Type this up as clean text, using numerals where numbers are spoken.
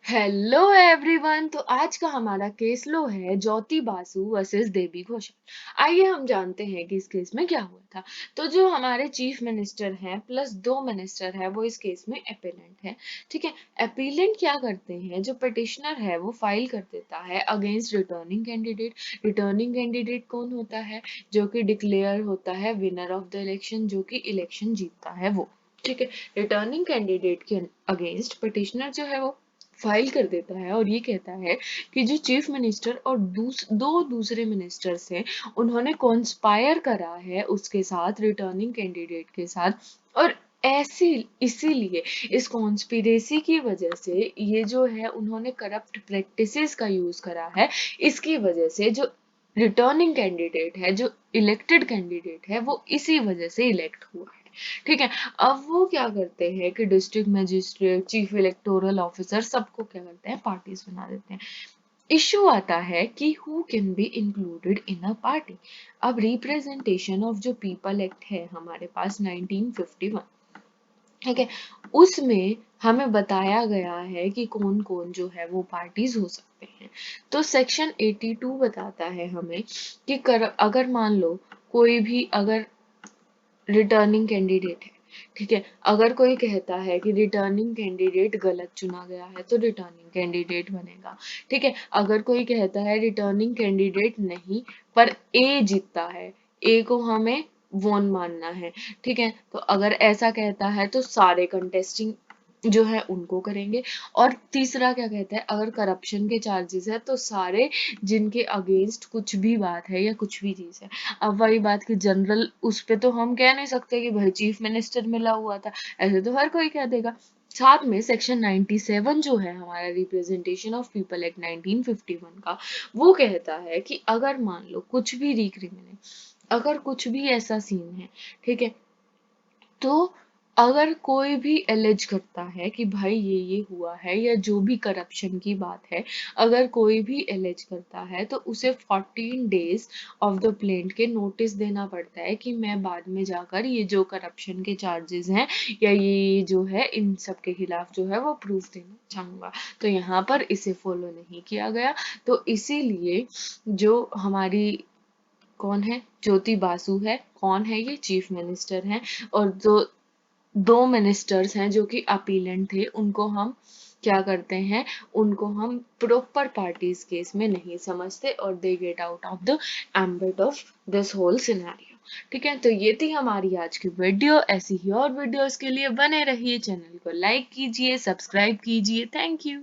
Hello everyone. तो आज का हमारा केस लो है ज्योति बासु वर्सेस देवी घोषाल। आइए हम जानते हैं कि इस केस में क्या हुआ था। तो जो हमारे चीफ मिनिस्टर हैं प्लस दो मिनिस्टर है वो इस केस में अपीलेंट है। ठीक है। अपीलेंट क्या करते हैं, जो पिटिशनर है वो फाइल कर देता है against returning candidate. Returning candidate कौन होता है? जो कि डिक्लेयर होता है विनर ऑफ द इलेक्शन, जो कि इलेक्शन जीतता है वो। ठीक है। रिटर्निंग कैंडिडेट के अगेंस्ट पिटिशनर जो है वो फाइल कर देता है और ये कहता है कि जो चीफ मिनिस्टर और दो दूसरे मिनिस्टर्स हैं उन्होंने कॉन्स्पायर करा है उसके साथ, रिटर्निंग कैंडिडेट के साथ। और ऐसी इसीलिए इस कॉन्स्पिरेसी की वजह से ये जो है उन्होंने करप्ट प्रैक्टिसेस का यूज करा है। इसकी वजह से जो रिटर्निंग कैंडिडेट है, जो इलेक्टेड कैंडिडेट है, वो इसी वजह से इलेक्ट हुआ है। ठीक है। अब वो क्या करते हैं कि district magistrate, chief electoral officer सबको क्या करते हैं, पार्टीज बना देते हैं। इश्यू आता है कि who can be included in a party. अब रिप्रेजेंटेशन ऑफ जो पीपल एक्ट है हमारे पास 1951, ठीक है, उसमें हमें बताया गया है कि कौन कौन जो है वो पार्टीज हो सकते हैं। तो सेक्शन 82 बताता है हमें कि अगर मान लो कोई भी अगर रिटर्निंग कैंडिडेट है, ठीक है, अगर कोई कहता है कि रिटर्निंग कैंडिडेट गलत चुना गया है तो रिटर्निंग कैंडिडेट बनेगा। ठीक है। अगर कोई कहता है रिटर्निंग कैंडिडेट नहीं पर ए जीतता है, ए को हमें वोन मानना है, ठीक है, तो अगर ऐसा कहता है तो सारे कंटेस्टिंग जो है उनको करेंगे। और तीसरा क्या कहता है, अगर करप्शन के चार्जेस है तो सारे जिनके अगेंस्ट कुछ भी बात है या कुछ भी चीज है। अब वही बात की जनरल उस पे तो हम कह नहीं सकते कि भाई चीफ मिनिस्टर मिला हुआ था, ऐसे तो हर कोई कह देगा। साथ में सेक्शन 97 जो है हमारा रिप्रेजेंटेशन ऑफ पीपल एक्ट 1951 का, वो कहता है कि अगर मान लो कुछ भी रिक्रिमिनेट, अगर कुछ भी ऐसा सीन है, ठीक है, तो अगर कोई भी एलिज करता है कि भाई ये हुआ है या जो भी करप्शन की बात है, अगर कोई भी एलिज करता है तो उसे 14 डेज ऑफ द प्लेंट के नोटिस देना पड़ता है कि मैं बाद में जाकर ये जो करप्शन के चार्जेस हैं या ये जो है इन सब के खिलाफ जो है वो प्रूफ देना चाहूंगा। तो यहाँ पर इसे फॉलो नहीं किया गया। तो इसीलिए जो हमारी कौन है, ज्योति बासु है, कौन है ये, चीफ मिनिस्टर हैं। और जो दो मिनिस्टर्स हैं जो कि अपीलेंट थे, उनको हम क्या करते हैं, उनको हम प्रॉपर पार्टीज केस में नहीं समझते और they get out of the ambit of this whole scenario. ठीक है। तो ये थी हमारी आज की वीडियो। ऐसी ही और वीडियोस के लिए बने रहिए, चैनल को लाइक कीजिए, सब्सक्राइब कीजिए। Thank you.